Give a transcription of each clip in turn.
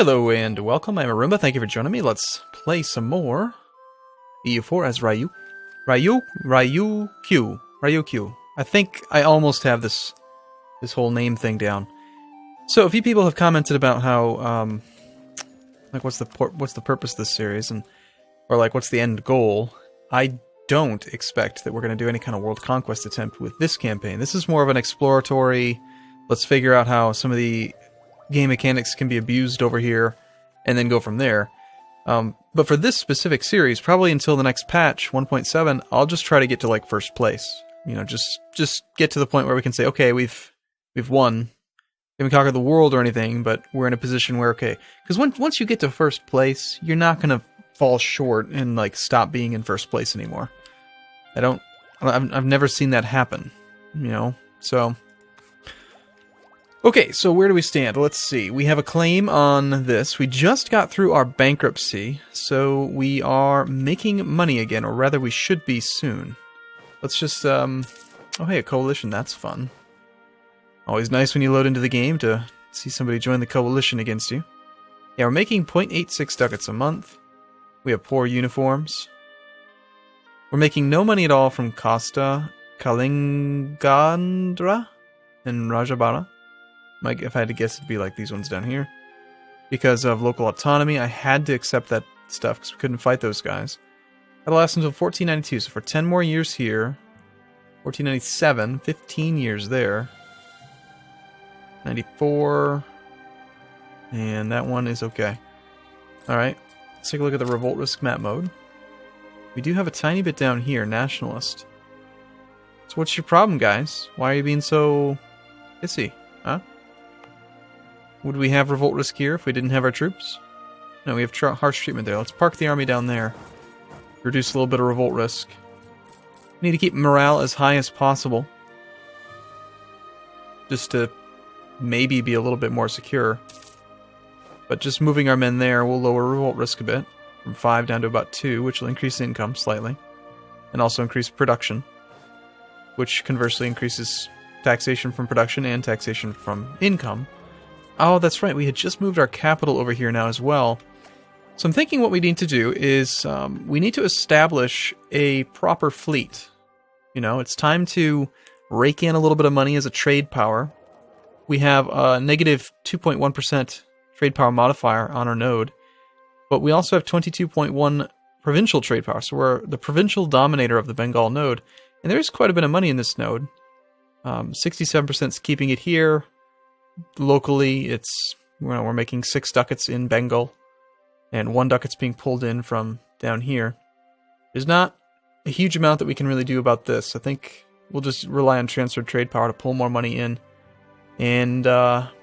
Hello and welcome, I'm Arumba, thank you for joining me. Let's play some more EU4 as Ryukyu. I think I almost have this whole name thing down. So a few people have commented about how, like what's the purpose of this series, or like what's the end goal. I don't expect that we're going to do any kind of world conquest attempt with this campaign. This is more of an exploratory, let's figure out how some of the game mechanics can be abused over here, and then go from there. But for this specific series, probably until the next patch, 1.7, I'll just try to get to like first place. You know, just get to the point where we can say, okay, we've won. We haven't conquered the world or anything, but we're in a position where, okay, because once you get to first place, you're not going to fall short and like stop being in first place anymore. I've never seen that happen, you know, so. Okay, so where do we stand? Let's see. We have a claim on this. We just got through our bankruptcy, so we are making money again, or rather we should be soon. Let's just, oh hey, a coalition, that's fun. Always nice when you load into the game to see somebody join the coalition against you. Yeah, we're making 0.86 ducats a month. We have poor uniforms. We're making no money at all from Costa, Kalingandra, and Rajabara. If I had to guess, it'd be like these ones down here. Because of local autonomy, I had to accept that stuff because we couldn't fight those guys. That'll last until 1492, so for 10 more years here. 1497, 15 years there. 94. And that one is okay. Alright, let's take a look at the revolt risk map mode. We do have a tiny bit down here, nationalist. So what's your problem, guys? Why are you being so pissy? Huh? Would we have revolt risk here if we didn't have our troops? No, we have harsh treatment there. Let's park the army down there. Reduce a little bit of revolt risk. We need to keep morale as high as possible. Just to maybe be a little bit more secure. But just moving our men there will lower revolt risk a bit. From 5 down to about 2, which will increase income slightly. And also increase production. Which conversely increases taxation from production and taxation from income. Oh, that's right. We had just moved our capital over here now as well. So I'm thinking what we need to do is we need to establish a proper fleet. You know, it's time to rake in a little bit of money as a trade power. We have a negative 2.1% trade power modifier on our node. But we also have 22.1 provincial trade power. So we're the provincial dominator of the Bengal node. And there's quite a bit of money in this node. 67% is keeping it here. Locally, it's we're making 6 ducats in Bengal, and 1 ducat's being pulled in from down here. There's not a huge amount that we can really do about this. I think we'll just rely on transferred trade power to pull more money in, and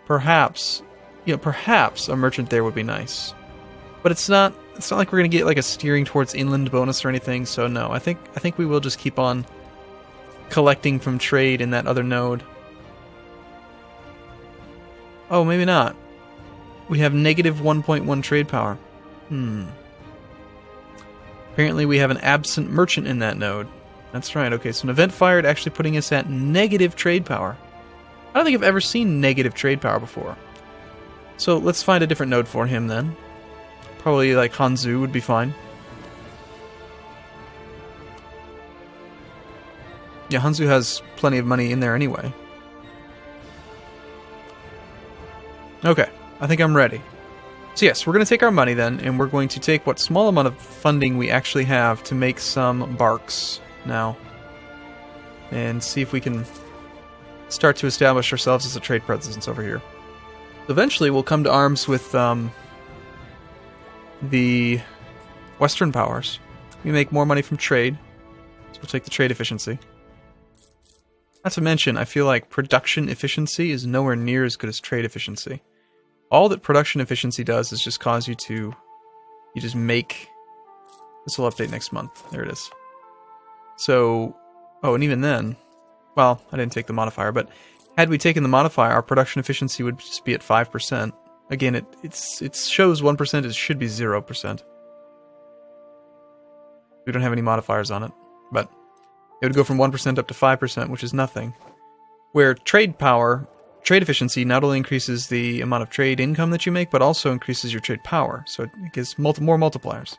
perhaps a merchant there would be nice. But it's not like we're gonna get like a steering towards inland bonus or anything. So no, I think we will just keep on collecting from trade in that other node. Oh, maybe not. We have negative 1.1 trade power. Apparently we have an absent merchant in that node. That's right, okay, so an event fired actually putting us at negative trade power. I don't think I've ever seen negative trade power before. So let's find a different node for him then. Probably like Hanzu would be fine. Yeah, Hanzu has plenty of money in there anyway. Okay, I think I'm ready. So yes, we're going to take our money then, and we're going to take what small amount of funding we actually have to make some barks now. And see if we can start to establish ourselves as a trade presence over here. Eventually we'll come to arms with the Western powers. We make more money from trade, so we'll take the trade efficiency. Not to mention, I feel like production efficiency is nowhere near as good as trade efficiency. All that production efficiency does is just cause you to... You just make... This will update next month. There it is. So... Oh, and even then... Well, I didn't take the modifier, but... Had we taken the modifier, our production efficiency would just be at 5%. Again, it shows 1%, it should be 0%. We don't have any modifiers on it, but... It would go from 1% up to 5%, which is nothing. Where trade power trade efficiency not only increases the amount of trade income that you make, but also increases your trade power. So it gives more multipliers.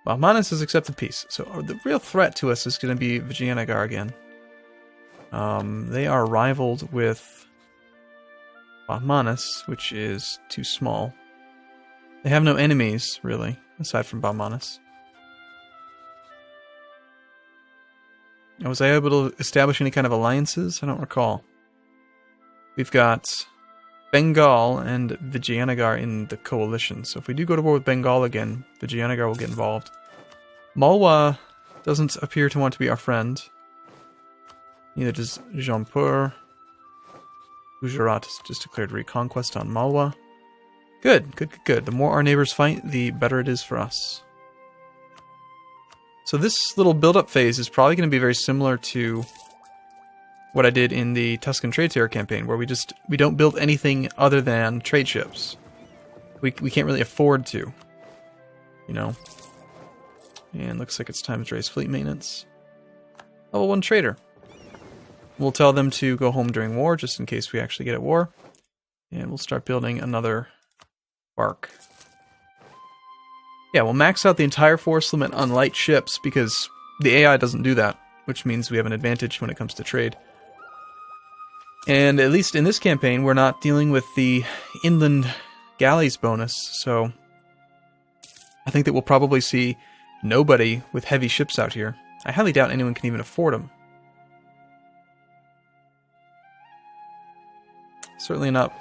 Bahmanis has accepted peace. So the real threat to us is going to be Vijayanagar again. They are rivaled with Bahmanis, which is too small. They have no enemies, really, aside from Bahmanis. Was I able to establish any kind of alliances? I don't recall. We've got Bengal and Vijayanagar in the coalition. So if we do go to war with Bengal again, Vijayanagar will get involved. Malwa doesn't appear to want to be our friend. Neither does Jaunpur. Gujarat has just declared reconquest on Malwa. Good, good, good, good. The more our neighbors fight, the better it is for us. So this little build-up phase is probably going to be very similar to what I did in the Tuscan Trade Terror campaign, where we don't build anything other than trade ships. We can't really afford to, you know. And looks like it's time to raise fleet maintenance. Level 1 trader. We'll tell them to go home during war, just in case we actually get at war. And we'll start building another bark. Yeah, we'll max out the entire force limit on light ships, because the AI doesn't do that, which means we have an advantage when it comes to trade. And at least in this campaign, we're not dealing with the inland galleys bonus, so I think that we'll probably see nobody with heavy ships out here. I highly doubt anyone can even afford them. Certainly not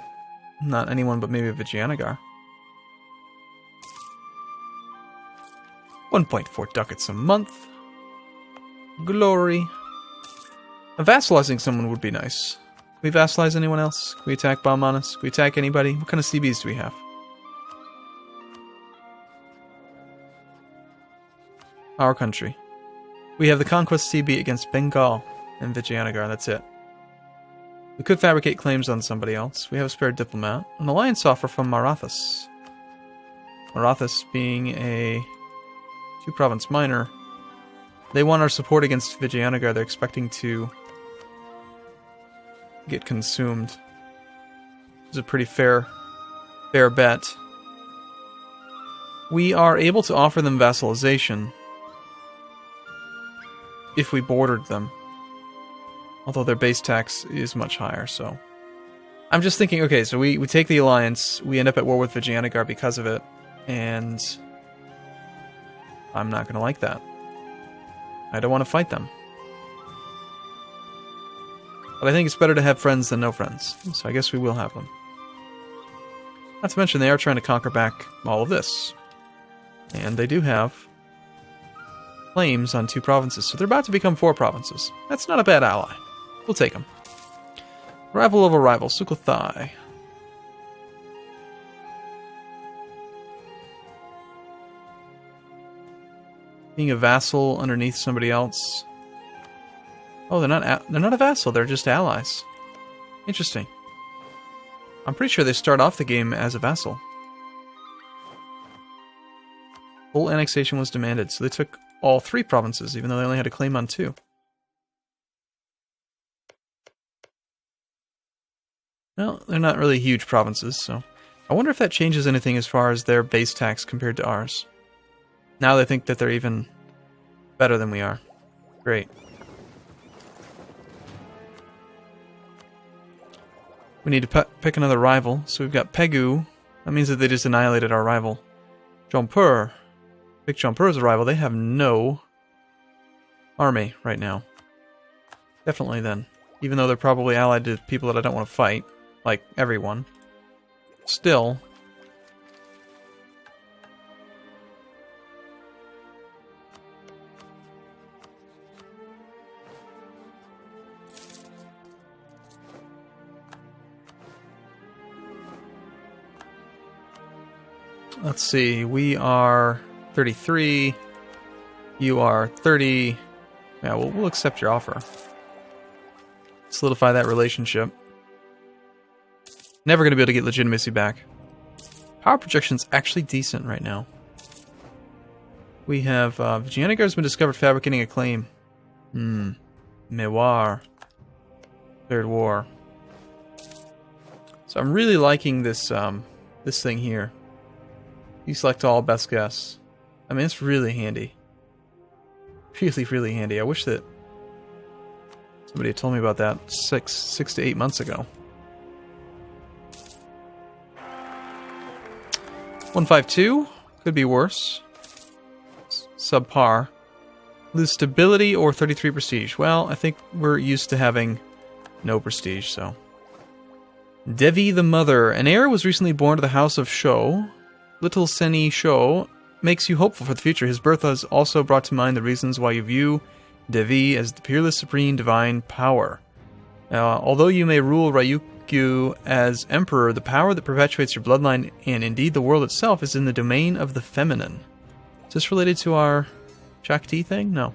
anyone but maybe Vijayanagar. 1.4 ducats a month. Glory. Vassalizing someone would be nice. Can we vassalize anyone else? Can we attack Bahmanis? Can we attack anybody? What kind of CBs do we have? Our country. We have the Conquest CB against Bengal and Vijayanagar, that's it. We could fabricate claims on somebody else. We have a spare diplomat. An alliance offer from Marathas. Marathas being a 2-province minor. They want our support against Vijayanagar. They're expecting to get consumed. It's a pretty fair bet. We are able to offer them vassalization if we bordered them. Although their base tax is much higher, so... I'm just thinking, okay, so we take the alliance, we end up at war with Vijayanagar because of it, and... I'm not going to like that. I don't want to fight them. But I think it's better to have friends than no friends, so I guess we will have them. Not to mention, they are trying to conquer back all of this. And they do have claims on 2 provinces, so they're about to become 4 provinces. That's not a bad ally. We'll take them. Rival of a rival, Sukhothai. Being a vassal underneath somebody else. Oh, they're not a vassal, they're just allies. Interesting. I'm pretty sure they start off the game as a vassal. Full annexation was demanded, so they took all 3 provinces, even though they only had a claim on 2. Well, they're not really huge provinces, so... I wonder if that changes anything as far as their base tax compared to ours. Now they think that they're even better than we are. Great. We need to pick another rival, so we've got Pegu. That means that they just annihilated our rival. Jaunpur. Pick Jaunpur as a rival. They have no army right now. Definitely then. Even though they're probably allied to people that I don't want to fight. Like everyone. Still. Let's see, we are 33, you are 30. Yeah, we'll accept your offer. Solidify that relationship. Never going to be able to get legitimacy back. Power projection's actually decent right now. We have Vijayanagar's been discovered fabricating a claim. Mewar. Third war. So I'm really liking this this thing here. You select all, best guess. I mean, it's really handy. Really, really handy. I wish that somebody had told me about that 6 to 8 months ago. 152 could be worse. Subpar. Lose stability or 33 prestige. Well, I think we're used to having no prestige, so. Devi the Mother. An heir was recently born to the House of Sho. Little Seni Sho makes you hopeful for the future. His birth has also brought to mind the reasons why you view Devi as the peerless supreme divine power. Although you may rule Ryukyu as emperor, the power that perpetuates your bloodline and indeed the world itself is in the domain of the feminine. Is this related to our Shakti thing? No.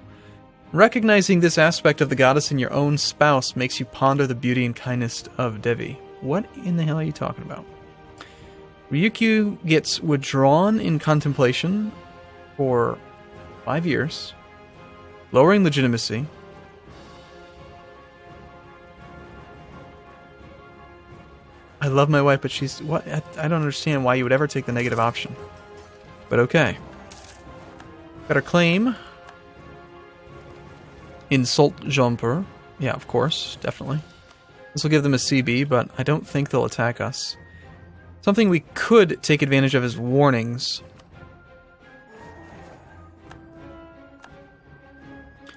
Recognizing this aspect of the goddess in your own spouse makes you ponder the beauty and kindness of Devi. What in the hell are you talking about? Ryukyu gets withdrawn in contemplation for 5 years, lowering legitimacy. I love my wife, but she's... What? I don't understand why you would ever take the negative option. But okay. Got our claim. Insult jumper. Yeah, of course. Definitely. This will give them a CB, but I don't think they'll attack us. Something we could take advantage of is warnings.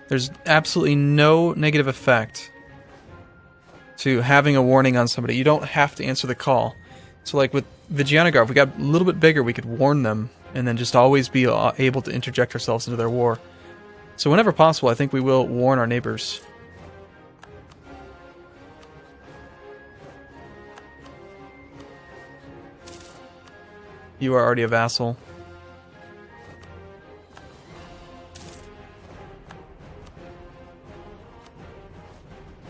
There's absolutely no negative effect to having a warning on somebody. You don't have to answer the call. So like with Vigianagar, if we got a little bit bigger, we could warn them and then just always be able to interject ourselves into their war. So whenever possible, I think we will warn our neighbors. You are already a vassal.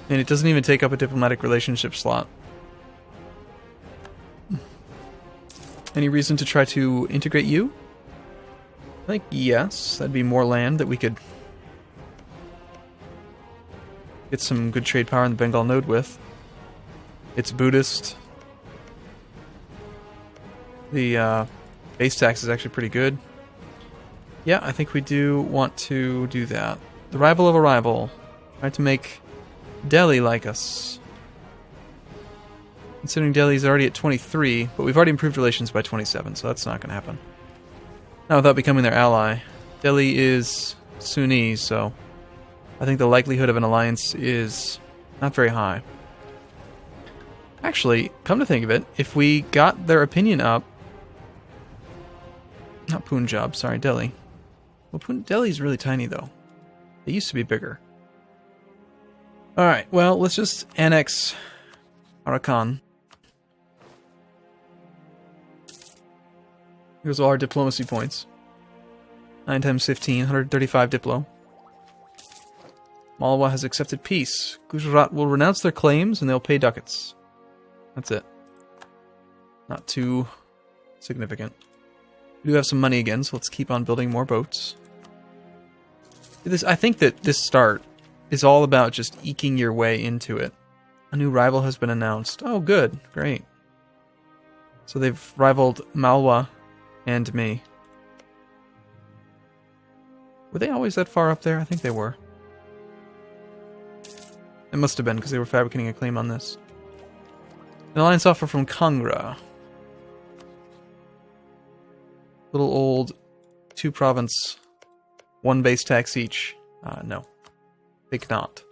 And it doesn't even take up a diplomatic relationship slot. Any reason to try to integrate you? I think yes. That'd be more land that we could get some good trade power in the Bengal node with. It's Buddhist. The base tax is actually pretty good. Yeah, I think we do want to do that. The rival of a rival. Try to make Delhi like us. Considering Delhi's already at 23, but we've already improved relations by 27, so that's not going to happen. Not without becoming their ally. Delhi is Sunni, so I think the likelihood of an alliance is not very high. Actually, come to think of it, if we got their opinion up... Not Punjab, sorry, Delhi. Well, Delhi's really tiny, though. They used to be bigger. Alright, well, let's just annex Arakan. Here's all our diplomacy points. 9 times 15, 135 diplo. Malwa has accepted peace. Gujarat will renounce their claims and they'll pay ducats. That's it. Not too significant. We do have some money again, so let's keep on building more boats. I think that this start is all about just eking your way into it. A new rival has been announced. Oh, good. Great. So they've rivaled Malwa and me. Were they always that far up there? I think they were. It must have been, because they were fabricating a claim on this. An alliance offer from Kangra. Little old 2 province, 1 base tax each. No. Think not.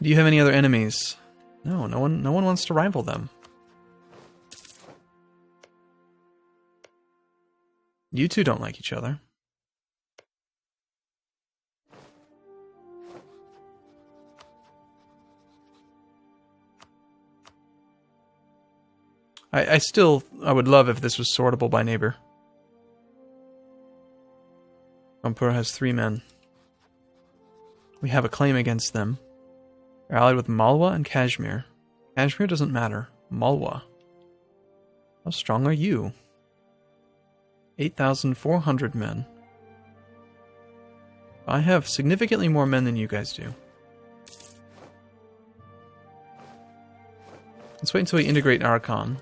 Do you have any other enemies? No, no one wants to rival them. You two don't like each other. I would love if this was sortable by neighbor. Rampur has 3 men. We have a claim against them. They're allied with Malwa and Kashmir. Kashmir doesn't matter. Malwa. How strong are you? 8,400 men. I have significantly more men than you guys do. Let's wait until we integrate Archon.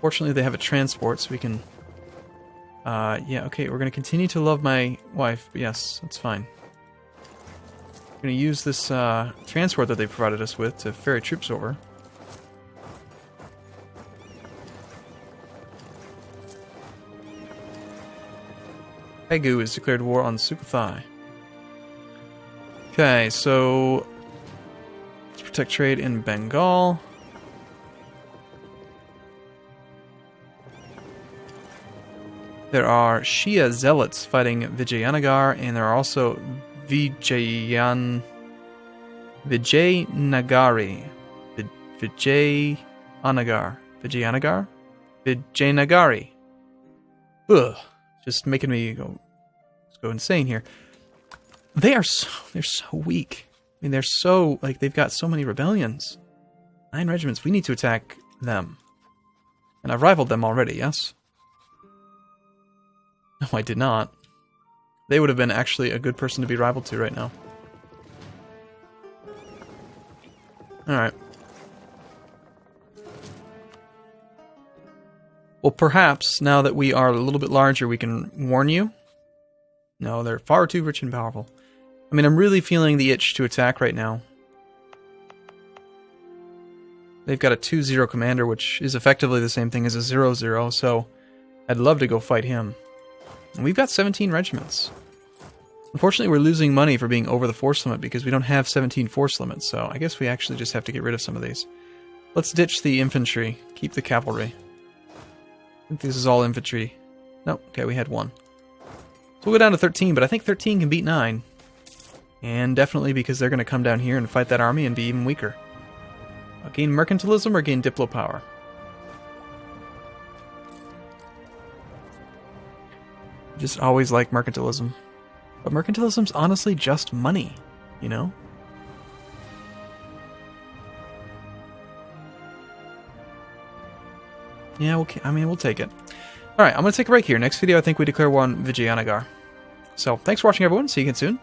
Fortunately, they have a transport, so we can... yeah, okay, we're going to continue to love my wife, but yes, that's fine. We're going to use this transport that they provided us with to ferry troops over. Pegu has declared war on Sukhothai. Okay, so... let's protect trade in Bengal. There are Shia zealots fighting Vijayanagar, and there are also Vijayanagari. Vijayanagari. Ugh. Just making me go insane here. They're so weak. I mean, they're so, like, they've got so many rebellions. 9 regiments. We need to attack them. And I've rivaled them already, yes? No, I did not. They would have been actually a good person to be rivaled to right now. Alright. Well, perhaps, now that we are a little bit larger, we can warn you. No, they're far too rich and powerful. I mean, I'm really feeling the itch to attack right now. They've got a 2-0 commander, which is effectively the same thing as a 0-0, so I'd love to go fight him. And we've got 17 regiments. Unfortunately, we're losing money for being over the force limit because we don't have 17 force limits, so I guess we actually just have to get rid of some of these. Let's ditch the infantry. Keep the cavalry. I think this is all infantry. Nope, okay, we had 1. So we'll go down to 13, but I think 13 can beat 9. And definitely because they're going to come down here and fight that army and be even weaker. Gain mercantilism or gain diplo power? Just always like mercantilism. But mercantilism's honestly just money, you know? Yeah, we'll take it. Alright, I'm going to take a break here. Next video, I think we declare war on Vijayanagar. So, thanks for watching, everyone. See you again soon.